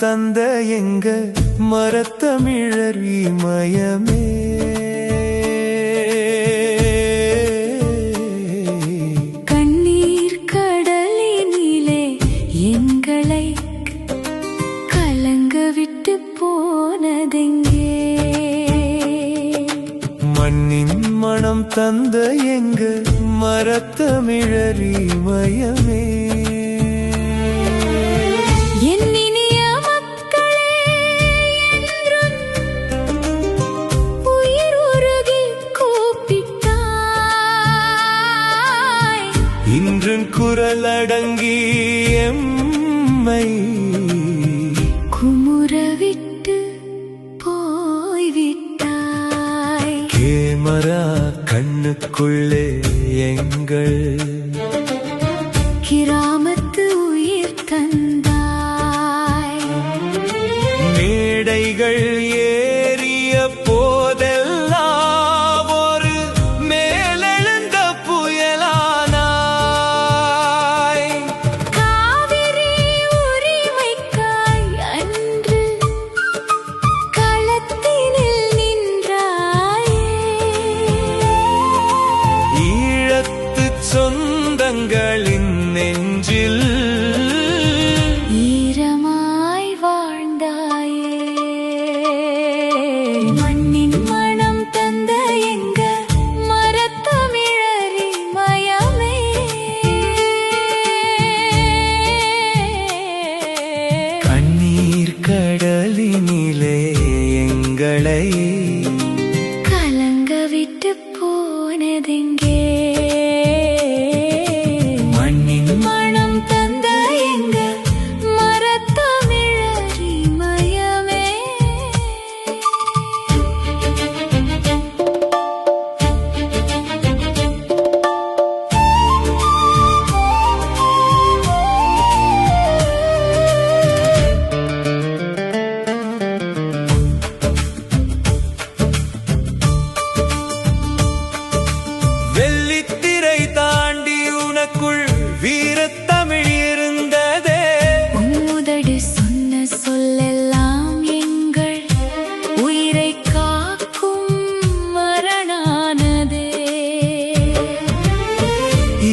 தந்த எங்க மரத்தமிழர் இமயமே. கண்ணீர் கடலினிலே எங்களை கலங்க விட்டு போனதெங்கே? மண்ணின் மனம் தந்த எங்க மரத்தமிழர் இமயமே. இன்றும் குரல் அடங்கி எம்மை குமுறவிட்டு போய்விட்டாய். கேமரா கண்ணுக்குள்ளே எங்கள் கிராமத்து உயிர் தந்தாய். மேடைகள் ஏறிய போதெல்லாம் ஒரு மேலெழுந்த புயலானாய். காவிரி உரிமைக்காய் அன்று களத்தினில் நின்றாயே. ஈழத்து சொந்தங்களின் நெஞ்சில் ஈரமாய் வாழ்ந்தாயே. மண்ணின் மனம் தந்த எங்க மரத்தமிழர் இமயமே. கண்ணீர் கடலினிலே எங்களை கலங்க விட்டு போனதெங்கே? மண்ணின் மனம் தந்த எங்க மரத்தமிழர் இமயமே. வெள்ளித்திரை தாண்டி உனக்குள் வீரத்தமிழ் இருந்ததே. உன்னுதடு சொன்ன சொல்லெல்லாம் எங்கள் உயிரை காக்கும் மரணானதே.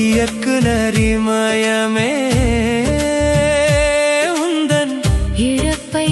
இயக்குனர் இமயமே உந்தன் இழப்பை